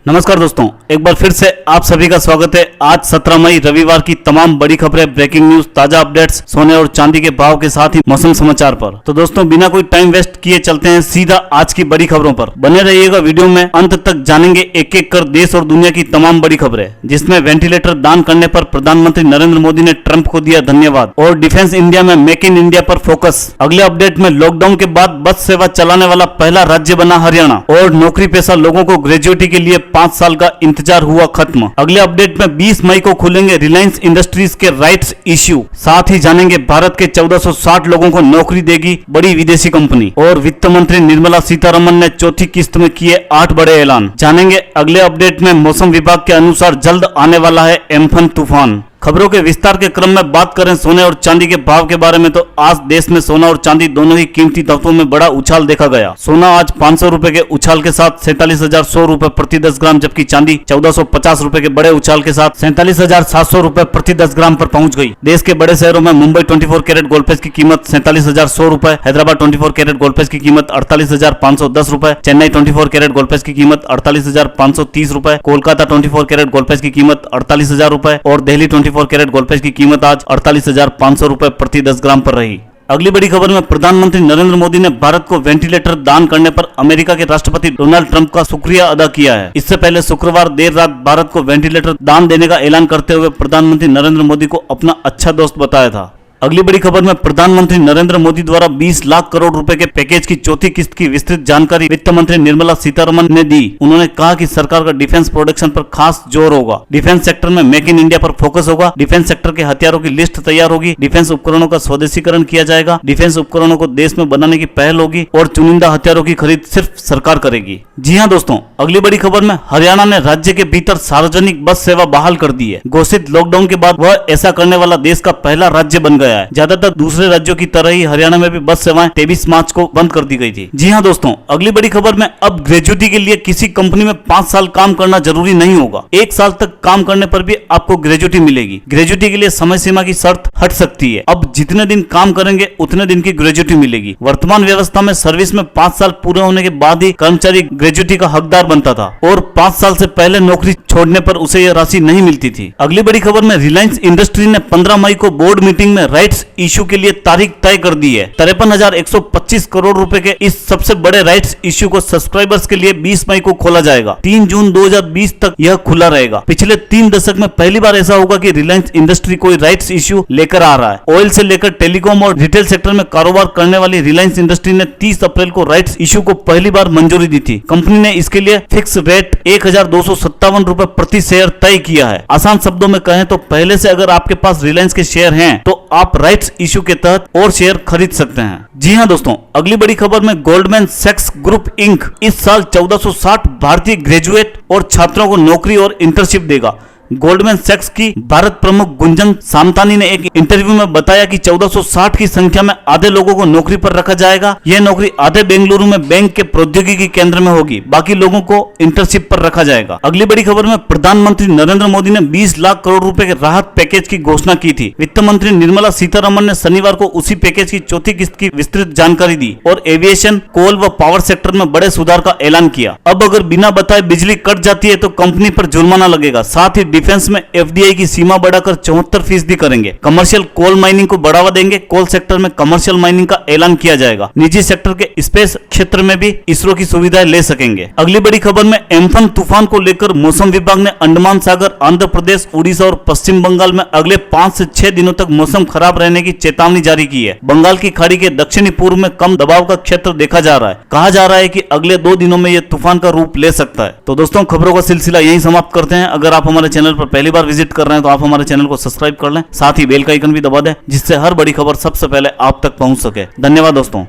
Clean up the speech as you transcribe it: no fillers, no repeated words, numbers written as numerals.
नमस्कार दोस्तों, एक बार फिर से आप सभी का स्वागत है। आज 17 मई रविवार की तमाम बड़ी खबरें, ब्रेकिंग न्यूज, ताजा अपडेट्स, सोने और चांदी के भाव के साथ ही मौसम समाचार पर। तो दोस्तों, बिना कोई टाइम वेस्ट किए चलते हैं सीधा आज की बड़ी खबरों पर। बने रहिएगा वीडियो में, अंत तक जानेंगे एक एक कर देश और दुनिया की तमाम बड़ी खबरें, जिसमें वेंटिलेटर दान करने पर प्रधानमंत्री नरेंद्र मोदी ने ट्रंप को दिया धन्यवाद और डिफेंस इंडिया में मेक इन इंडिया पर फोकस। अगले अपडेट में लॉकडाउन के बाद बस सेवा चलाने वाला पहला राज्य बना हरियाणा और नौकरी पेशा लोगों को ग्रेजुएटी के लिए 5 साल का इंतजार हुआ खत्म। अगले अपडेट में 20 मई को खुलेंगे रिलायंस इंडस्ट्रीज के राइट्स इश्यू। साथ ही जानेंगे भारत के 1460 लोगों को नौकरी देगी बड़ी विदेशी कंपनी। और वित्त मंत्री निर्मला सीतारमण ने चौथी किस्त में किए 8 बड़े ऐलान। जानेंगे अगले अपडेट में मौसम विभाग के अनुसार जल्द आने वाला है एम्फन तूफान। खबरों के विस्तार के क्रम में बात करें सोने और चांदी के भाव के बारे में, तो आज देश में सोना और चांदी दोनों ही कीमती तत्वों में बड़ा उछाल देखा गया। सोना आज 500 रुपए के उछाल के साथ 47,100 रुपए प्रति 10 ग्राम, जबकि चांदी 1450 रुपए के बड़े उछाल के साथ 47,700 रुपए प्रति 10 ग्राम पर पहुंच गई। देश के बड़े शहरों में मुंबई 24 कैरेट गोल्ड की कीमत 47,100 रुपए, हैदराबाद 24 कैरेट गोल्ड की कीमत 48,510 रुपए, चेन्नई 24 कैरेट गोल्ड की कीमत 48,530 रुपए, कोलकाता 24 कैरेट गोल्ड की कीमत 48,000 रुपए और दिल्ली 24 कैरेट गोल्ड की कीमत आज 48,500 रुपए प्रति 10 ग्राम पर रही। अगली बड़ी खबर में प्रधानमंत्री नरेंद्र मोदी ने भारत को वेंटिलेटर दान करने पर अमेरिका के राष्ट्रपति डोनाल्ड ट्रंप का शुक्रिया अदा किया है। इससे पहले शुक्रवार देर रात भारत को वेंटिलेटर दान देने का ऐलान करते हुए प्रधानमंत्री नरेंद्र मोदी को अपना अच्छा दोस्त बताया था। अगली बड़ी खबर में प्रधानमंत्री नरेंद्र मोदी द्वारा 20 लाख करोड़ रुपए के पैकेज की चौथी किस्त की विस्तृत जानकारी वित्त मंत्री निर्मला सीतारमण ने दी। उन्होंने कहा कि सरकार का डिफेंस प्रोडक्शन पर खास जोर होगा, डिफेंस सेक्टर में मेक इन इंडिया पर फोकस होगा, डिफेंस सेक्टर के हथियारों की लिस्ट तैयार होगी, डिफेंस उपकरणों का स्वदेशीकरण किया जाएगा, डिफेंस उपकरणों को देश में बनाने की पहल होगी और चुनिंदा हथियारों की खरीद सिर्फ सरकार करेगी। जी हाँ दोस्तों, अगली बड़ी खबर में हरियाणा ने राज्य के भीतर सार्वजनिक बस सेवा बहाल कर दी है। घोषित लॉकडाउन के बाद वह ऐसा करने वाला देश का पहला राज्य बन गया है। ज्यादातर दूसरे राज्यों की तरह ही हरियाणा में भी बस सेवाएं 23 मार्च को बंद कर दी गई थी। जी हाँ दोस्तों, अगली बड़ी खबर में अब ग्रेजुएटी के लिए किसी कंपनी में 5 साल काम करना जरूरी नहीं होगा। 1 साल तक काम करने पर भी आपको ग्रेजुएटी मिलेगी। ग्रेजुएटी के लिए समय सीमा की शर्त हट सकती है। अब जितने दिन काम करेंगे उतने दिन की ग्रेजुएटी मिलेगी। वर्तमान व्यवस्था में सर्विस में 5 साल पूरे होने के बाद ही कर्मचारी ग्रेजुएटी का हकदार बनता था और 5 साल से पहले नौकरी छोड़ने पर उसे यह राशि नहीं मिलती थी। अगली बड़ी खबर में रिलायंस इंडस्ट्री ने 15 मई को बोर्ड मीटिंग में राइट्स इश्यू के लिए तारीख तय कर दी है। 53,125 करोड़ रुपए के इस सबसे बड़े राइट्स इश्यू को सब्सक्राइबर्स के लिए 20 मई को खोला जाएगा। 3 जून 2020 तक यह खुला रहेगा। पिछले 3 दशक में पहली बार ऐसा होगा कि रिलायंस इंडस्ट्री कोई राइट्स इश्यू लेकर आ रहा है। ऑयल से लेकर टेलीकॉम और रिटेल सेक्टर में कारोबार करने वाली रिलायंस इंडस्ट्री ने 30 अप्रैल को राइट्स इश्यू को पहली बार मंजूरी दी थी। कंपनी ने इसके लिए फिक्स रेट 1,257 रुपए प्रति शेयर तय किया है। आसान शब्दों में कहें तो पहले से अगर आपके पास रिलायंस के शेयर हैं तो आप राइट्स इश्यू के तहत और शेयर खरीद सकते हैं। जी हां दोस्तों, अगली बड़ी खबर में गोल्डमैन सैक्स ग्रुप इंक इस साल 1460 भारतीय ग्रेजुएट और छात्रों को नौकरी और इंटर्नशिप देगा। गोल्डमैन सैक्स की भारत प्रमुख गुंजन सामतानी ने एक इंटरव्यू में बताया कि 1460 की संख्या में आधे लोगों को नौकरी पर रखा जाएगा। यह नौकरी आधे बेंगलुरु में बैंक के प्रौद्योगिकी केंद्र में होगी, बाकी लोगों को इंटर्नशिप पर रखा जाएगा। अगली बड़ी खबर में प्रधानमंत्री नरेंद्र मोदी ने 20 लाख करोड़ रुपए के राहत पैकेज की घोषणा की थी। वित्त मंत्री निर्मला सीतारमण ने शनिवार को उसी पैकेज की चौथी किस्त की विस्तृत जानकारी दी और एविएशन, कोल व पावर सेक्टर में बड़े सुधार का ऐलान किया। अब अगर बिना बताए बिजली कट जाती है तो कंपनी पर जुर्माना लगेगा। साथ ही डिफेंस में एफडीआई की सीमा बढ़ाकर 74% करेंगे। कमर्शियल कोल माइनिंग को बढ़ावा देंगे। कोल सेक्टर में कमर्शियल माइनिंग का ऐलान किया जाएगा। निजी सेक्टर के स्पेस क्षेत्र में भी इसरो की सुविधाएं ले सकेंगे। अगली बड़ी खबर में एम्फन तूफान को लेकर मौसम विभाग ने अंडमान सागर, आंध्र प्रदेश, उड़ीसा और पश्चिम बंगाल में अगले 5 से 6 दिनों तक मौसम खराब रहने की चेतावनी जारी की है। बंगाल की खाड़ी के दक्षिणी पूर्व में कम दबाव का क्षेत्र देखा जा रहा है। कहा जा रहा है कि अगले 2 दिनों में यह तूफान का रूप ले सकता है। तो दोस्तों, खबरों का सिलसिला यही समाप्त करते हैं। अगर आप हमारे चैनल पर पहली बार विजिट कर रहे हैं तो आप हमारे चैनल को सब्सक्राइब कर लें, साथ ही बेल का आइकन भी दबा दें, जिससे हर बड़ी खबर सबसे पहले आप तक पहुंच सके। धन्यवाद दोस्तों।